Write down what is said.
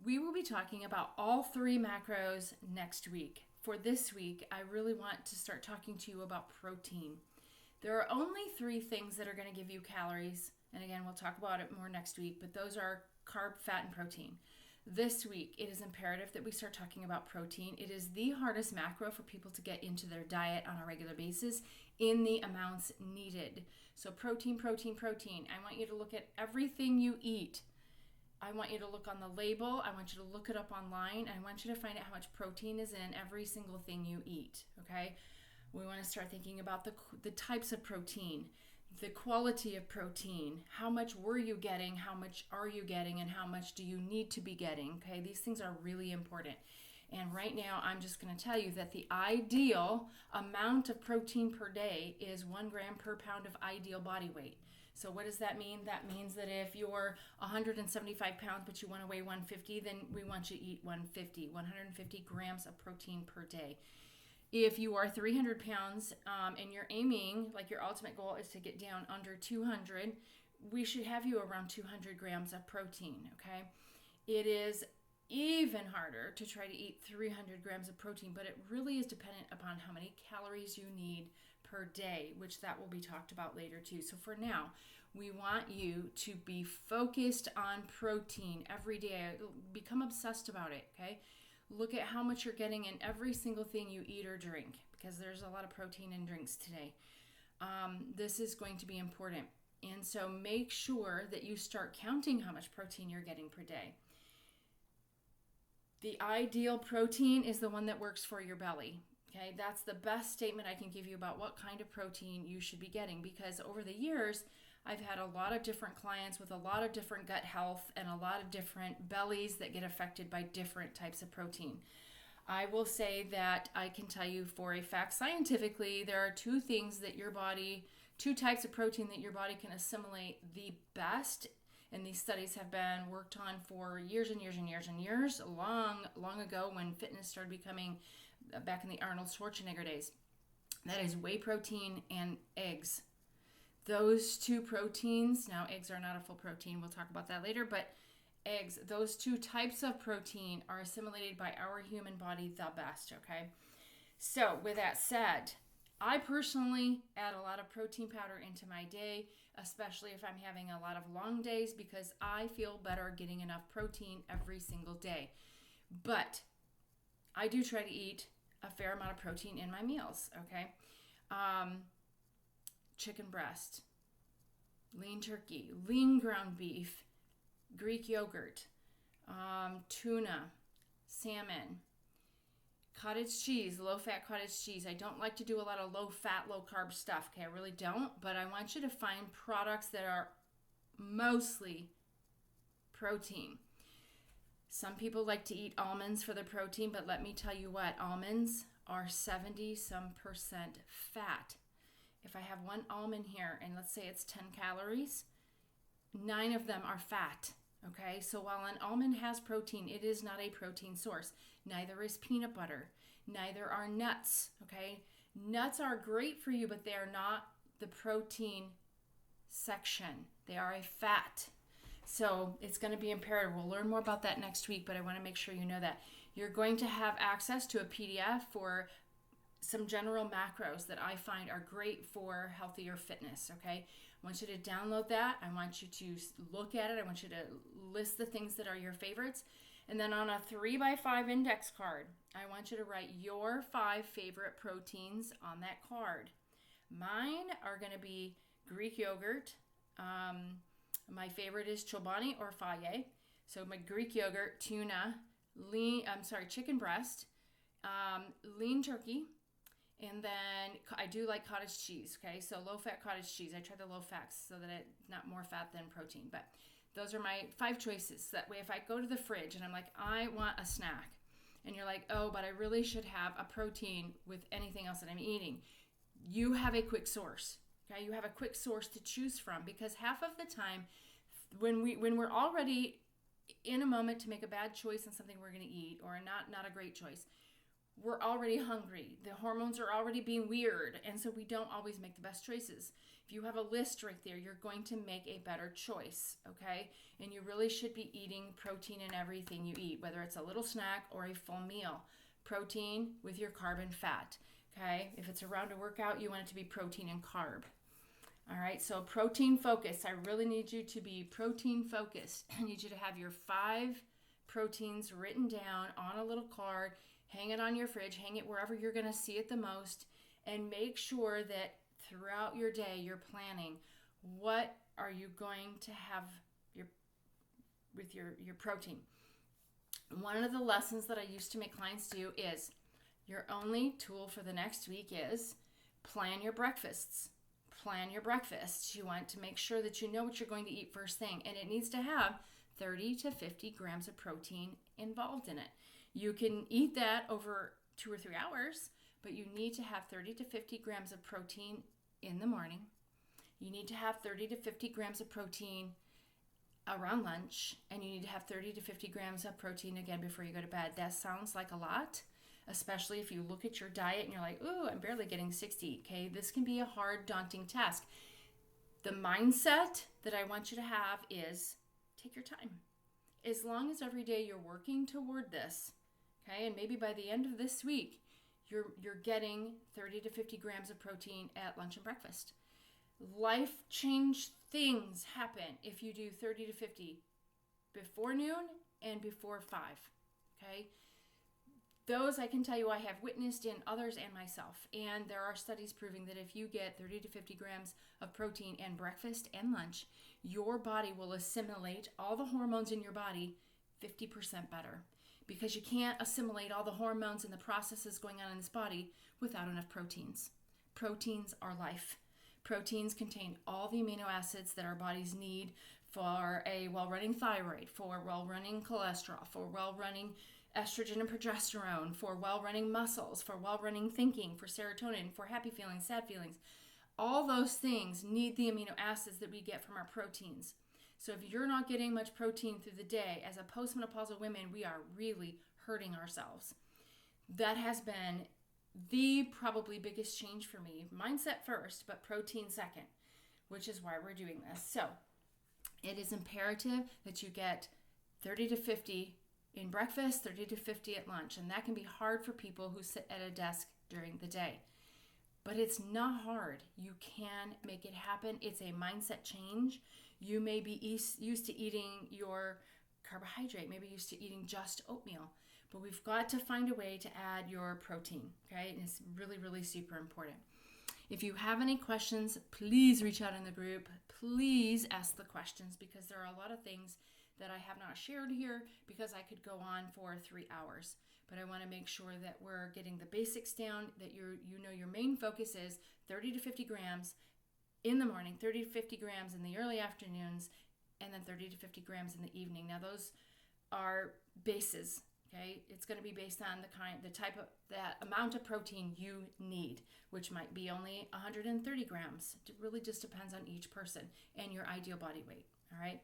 We will be talking about all three macros next week. For this week, I really want to start talking to you about protein. There are only three things that are going to give you calories. And again, we'll talk about it more next week, but those are carb, fat, and protein. This week, it is imperative that we start talking about protein. It is the hardest macro for people to get into their diet on a regular basis in the amounts needed. So protein, protein, protein. I want you to look at everything you eat. I want you to look on the label. I want you to look it up online. I want you to find out how much protein is in every single thing you eat, okay? We want to start thinking about the types of protein, the quality of protein, how much were you getting, how much are you getting, and how much do you need to be getting, okay? These things are really important. And right now, I'm just going to tell you that the ideal amount of protein per day is 1 gram per pound of ideal body weight. So what does that mean? That means that if you're 175 pounds but you want to weigh 150, then we want you to eat 150 grams of protein per day. If you are 300 pounds and you're aiming, like your ultimate goal is to get down under 200, we should have you around 200 grams of protein, okay? It is even harder to try to eat 300 grams of protein, but it really is dependent upon how many calories you need per day, which that will be talked about later too. So for now, we want you to be focused on protein every day. Become obsessed about it, okay? Look at how much you're getting in every single thing you eat or drink, because there's a lot of protein in drinks today. This is going to be important. And so make sure that you start counting how much protein you're getting per day. The ideal protein is the one that works for your belly. Okay, that's the best statement I can give you about what kind of protein you should be getting, because over the years, I've had a lot of different clients with a lot of different gut health and a lot of different bellies that get affected by different types of protein. I will say that I can tell you for a fact, scientifically, there are two types of protein that your body can assimilate the best. And these studies have been worked on for years and years and years and years, long ago when fitness started becoming back in the Arnold Schwarzenegger days. That is whey protein and eggs. Those two proteins, now eggs are not a full protein, we'll talk about that later, but eggs, those two types of protein are assimilated by our human body the best, okay? So with that said, I personally add a lot of protein powder into my day, especially if I'm having a lot of long days, because I feel better getting enough protein every single day. But I do try to eat a fair amount of protein in my meals, okay? Chicken breast, lean turkey, lean ground beef, Greek yogurt, tuna, salmon, cottage cheese, low-fat cottage cheese. I don't like to do a lot of low-fat, low-carb stuff, okay? I really don't, but I want you to find products that are mostly protein. Some people like to eat almonds for the protein, but let me tell you what, almonds are 70% fat. If I have one almond here, and let's say it's 10 calories, 9 of them are fat. Okay, so while an almond has protein, it is not a protein source. Neither is peanut butter. Neither are nuts. Okay, nuts are great for you, but they are not the protein section. They are a fat. So it's going to be imperative. We'll learn more about that next week, but I want to make sure you know that. You're going to have access to a PDF for some general macros that I find are great for healthier fitness, okay? I want you to download that. I want you to look at it. I want you to list the things that are your favorites. And then on a 3x5 index card, I want you to write your 5 favorite proteins on that card. Mine are going to be Greek yogurt. My favorite is chobani or faye. So my Greek yogurt, tuna, chicken breast, lean turkey, and then I do like cottage cheese, okay? So low-fat cottage cheese. I try the low-fat so that it's not more fat than protein. But those are my 5 choices. That way if I go to the fridge and I'm like, I want a snack, and you're like, oh, but I really should have a protein with anything else that I'm eating, you have a quick source, okay? You have a quick source to choose from, because half of the time when we're already in a moment to make a bad choice on something we're going to eat or not a great choice, we're already hungry. The hormones are already being weird. And so we don't always make the best choices. If you have a list right there, you're going to make a better choice, okay? And you really should be eating protein in everything you eat, whether it's a little snack or a full meal. Protein with your carb and fat, okay? If it's around a workout, you want it to be protein and carb. All right, so protein focus. I really need you to be protein focused. I need you to have your 5 proteins written down on a little card. Hang it on your fridge. Hang it wherever you're going to see it the most. And make sure that throughout your day, you're planning what are you going to have with your protein. One of the lessons that I used to make clients do is your only tool for the next week is plan your breakfasts. Plan your breakfast. You want to make sure that you know what you're going to eat first thing, and it needs to have 30 to 50 grams of protein involved in it. You can eat that over 2 or 3 hours, but you need to have 30 to 50 grams of protein in the morning. You need to have 30 to 50 grams of protein around lunch, and you need to have 30 to 50 grams of protein again before you go to bed. That sounds like a lot, especially if you look at your diet and you're like, ooh, I'm barely getting 60. Okay, this can be a hard, daunting task. The mindset that I want you to have is take your time. As long as every day you're working toward this, okay, and maybe by the end of this week, you're getting 30 to 50 grams of protein at lunch and breakfast. Life change things happen if you do 30 to 50 before noon and before 5, okay? Those I can tell you I have witnessed in others and myself. And there are studies proving that if you get 30 to 50 grams of protein in breakfast and lunch, your body will assimilate all the hormones in your body 50% better. Because you can't assimilate all the hormones and the processes going on in this body without enough proteins. Proteins are life. Proteins contain all the amino acids that our bodies need for a well-running thyroid, for well-running cholesterol, for well-running estrogen and progesterone, for well-running muscles, for well-running thinking, for serotonin, for happy feelings, sad feelings. All those things need the amino acids that we get from our proteins. So if you're not getting much protein through the day, as a postmenopausal women, we are really hurting ourselves. That has been the probably biggest change for me. Mindset first, but protein second, which is why we're doing this. So it is imperative that you get 30 to 50 in breakfast, 30 to 50 at lunch. And that can be hard for people who sit at a desk during the day. But it's not hard. You can make it happen. It's a mindset change. You may be used to eating your carbohydrate, maybe used to eating just oatmeal. But we've got to find a way to add your protein, okay? And it's really, really super important. If you have any questions, please reach out in the group. Please ask the questions because there are a lot of things that I have not shared here because I could go on for 3 hours. But I want to make sure that we're getting the basics down, that you know your main focus is 30 to 50 grams in the morning, 30 to 50 grams in the early afternoons, and then 30 to 50 grams in the evening. Now those are bases, okay? It's going to be based on that amount of protein you need, which might be only 130 grams. It really just depends on each person and your ideal body weight, all right?